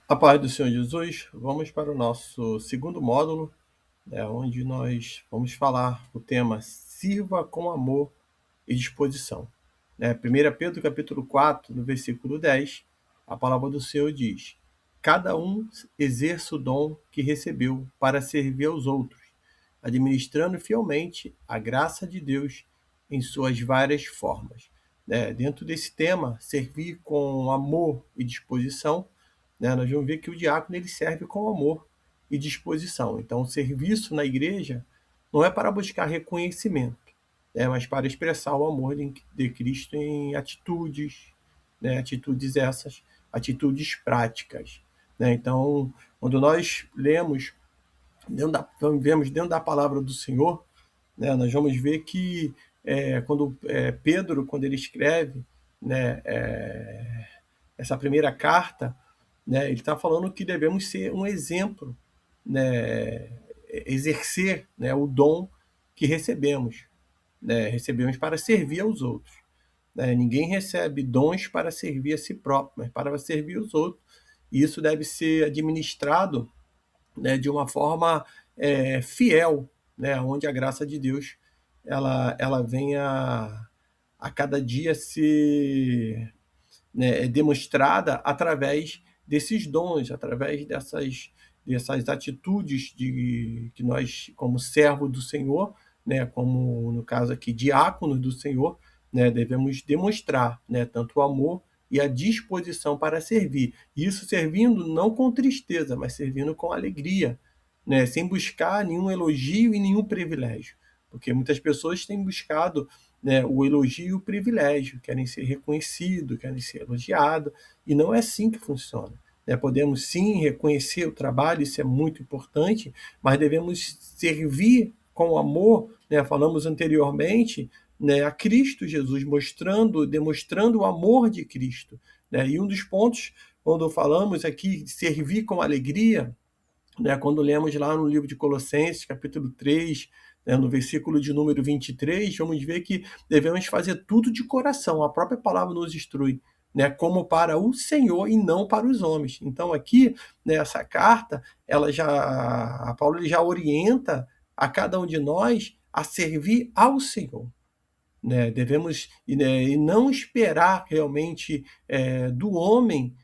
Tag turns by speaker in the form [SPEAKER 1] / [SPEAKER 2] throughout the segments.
[SPEAKER 1] A paz do Senhor Jesus, vamos para o nosso segundo módulo, onde nós vamos falar o tema Sirva com amor e disposição. 1 Pedro capítulo 4, no versículo 10, a palavra do Senhor diz: Cada um exerça o dom que recebeu para servir aos outros, administrando fielmente a graça de Deus em suas várias formas. Dentro desse tema, servir com amor e disposição, nós vamos ver que o diácono ele serve com amor e disposição. Então, o serviço na igreja não é para buscar reconhecimento, mas para expressar o amor de Cristo em atitudes, atitudes essas, atitudes práticas. Então, quando nós lemos, vemos dentro da palavra do Senhor, nós vamos ver que quando Pedro, quando ele escreve essa primeira carta, ele está falando que devemos ser um exemplo, exercer o dom que recebemos. Recebemos para servir aos outros. Ninguém recebe dons para servir a si próprio, mas para servir os outros. E isso deve ser administrado de uma forma fiel, onde a graça de Deus ela venha a cada dia ser demonstrada através desses dons, através dessas atitudes que nós, como servo do Senhor, como no caso aqui, diáconos do Senhor, devemos demonstrar tanto o amor e a disposição para servir. Isso servindo não com tristeza, mas servindo com alegria, sem buscar nenhum elogio e nenhum privilégio. Porque muitas pessoas têm buscado o elogio e o privilégio, querem ser reconhecidos, querem ser elogiados, e não é assim que funciona. Podemos sim reconhecer o trabalho, isso é muito importante, mas devemos servir com amor, falamos anteriormente, a Cristo Jesus, demonstrando o amor de Cristo. E um dos pontos, quando falamos aqui de servir com alegria, quando lemos lá no livro de Colossenses, capítulo 3, no versículo de número 23, vamos ver que devemos fazer tudo de coração. A própria palavra nos instrui, como para o Senhor e não para os homens. Então aqui, nessa carta, a Paulo ele já orienta a cada um de nós a servir ao Senhor. Devemos e não esperar realmente do homem,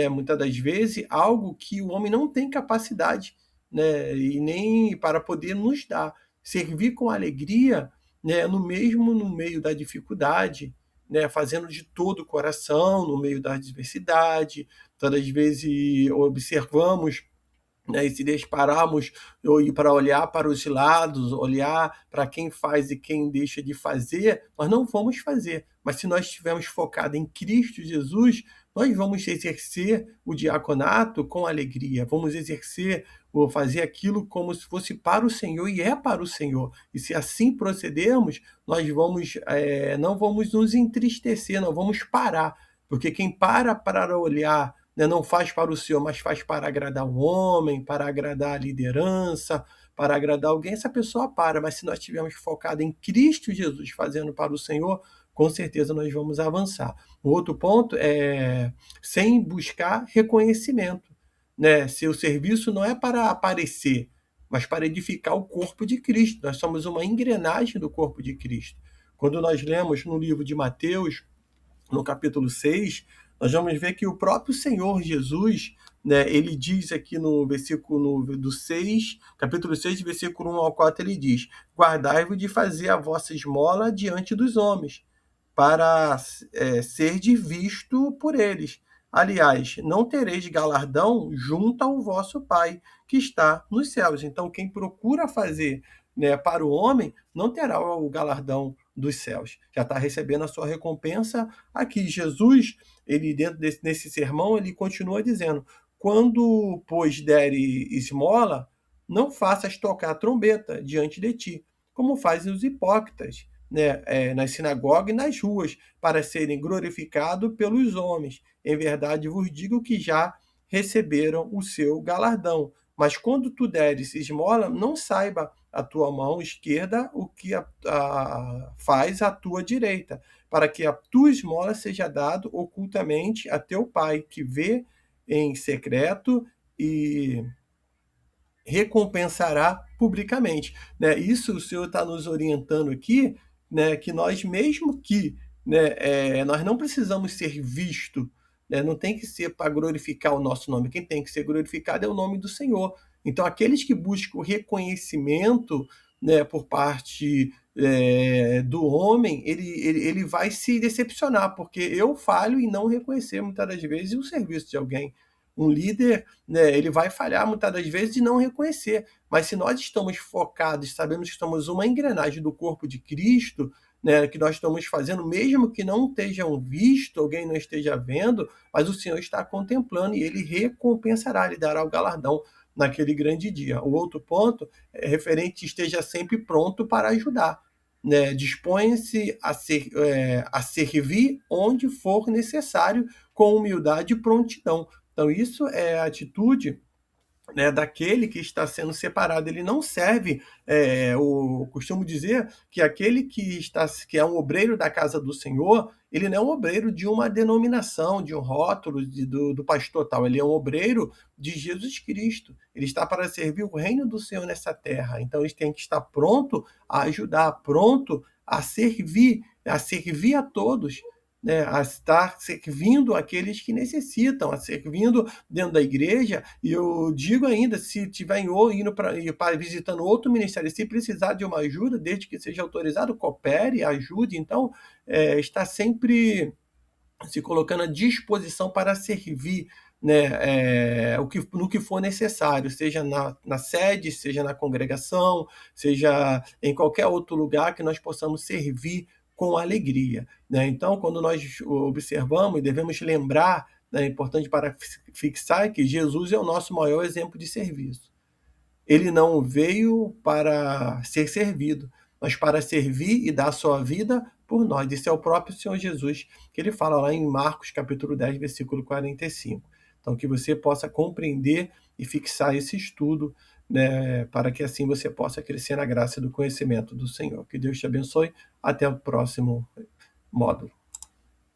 [SPEAKER 1] muitas das vezes, algo que o homem não tem capacidade, e nem para poder nos dar. Servir com alegria, no meio da dificuldade, fazendo de todo o coração, no meio da adversidade. Todas as vezes observamos, e se pararmos para olhar para os lados, olhar para quem faz e quem deixa de fazer, nós não vamos fazer. Mas se nós estivermos focados em Cristo Jesus, nós vamos exercer o diaconato com alegria, vamos exercer ou fazer aquilo como se fosse para o Senhor, e é para o Senhor. E se assim procedermos, nós não vamos nos entristecer, não vamos parar, porque quem para olhar, não faz para o Senhor, mas faz para agradar o homem, para agradar a liderança, para agradar alguém, essa pessoa para. Mas se nós estivermos focados em Cristo Jesus, fazendo para o Senhor, com certeza nós vamos avançar. O outro ponto é sem buscar reconhecimento. Seu serviço não é para aparecer, mas para edificar o corpo de Cristo. Nós somos uma engrenagem do corpo de Cristo. Quando nós lemos no livro de Mateus, no capítulo 6, nós vamos ver que o próprio Senhor Jesus, ele diz aqui no versículo do 6, capítulo 6, versículo 1 ao 4, ele diz: Guardai-vos de fazer a vossa esmola diante dos homens, para ser visto por eles. Aliás, não tereis galardão junto ao vosso Pai, que está nos céus. Então, quem procura fazer para o homem, não terá o galardão dos céus. Já está recebendo a sua recompensa aqui. Jesus, ele nesse sermão, ele continua dizendo: quando, pois, dere esmola, não faças tocar a trombeta diante de ti, como fazem os hipócritas, nas sinagogas e nas ruas, para serem glorificados pelos homens. Em verdade vos digo que já receberam o seu galardão. Mas quando tu deres esmola, não saiba a tua mão esquerda o que faz a tua direita, para que a tua esmola seja dado ocultamente a teu pai, que vê em secreto e recompensará publicamente, né? Isso o Senhor está nos orientando aqui, né? Que nós mesmo que, né? Nós não precisamos ser visto, né? Não tem que ser para glorificar o nosso nome. Quem tem que ser glorificado é o nome do Senhor. Então aqueles que buscam reconhecimento, né? Por parte do homem, ele vai se decepcionar, porque eu falho em não reconhecer muitas das vezes o serviço de alguém. Um líder, né, ele vai falhar muitas das vezes de não reconhecer, mas se nós estamos focados, sabemos que estamos uma engrenagem do corpo de Cristo, né, que nós estamos fazendo, mesmo que não estejam visto, alguém não esteja vendo, mas o Senhor está contemplando e ele recompensará, lhe dará o galardão naquele grande dia. O outro ponto é referente: esteja sempre pronto para ajudar, né? Disponha-se a servir onde for necessário, com humildade e prontidão. Então, isso é a atitude, né, daquele que está sendo separado. Ele não serve, eu costumo dizer que aquele que é um obreiro da casa do Senhor, ele não é um obreiro de uma denominação, de um rótulo do pastor tal, ele é um obreiro de Jesus Cristo. Ele está para servir o reino do Senhor nessa terra. Então ele tem que estar pronto a ajudar, pronto a servir a todos, né, a estar servindo aqueles que necessitam, a servindo dentro da igreja. E eu digo ainda, se tiver indo para visitando outro ministério, se precisar de uma ajuda, desde que seja autorizado, coopere, ajude. Então, está sempre se colocando à disposição para servir, né, no que for necessário, seja na sede, seja na congregação, seja em qualquer outro lugar que nós possamos servir com alegria, né? Então, quando nós observamos, devemos lembrar, né, é importante para fixar que Jesus é o nosso maior exemplo de serviço. Ele não veio para ser servido, mas para servir e dar a sua vida por nós. Isso é o próprio Senhor Jesus, que ele fala lá em Marcos capítulo 10, versículo 45. Então, que você possa compreender e fixar esse estudo, né, para que assim você possa crescer na graça do conhecimento do Senhor. Que Deus te abençoe. Até o próximo módulo.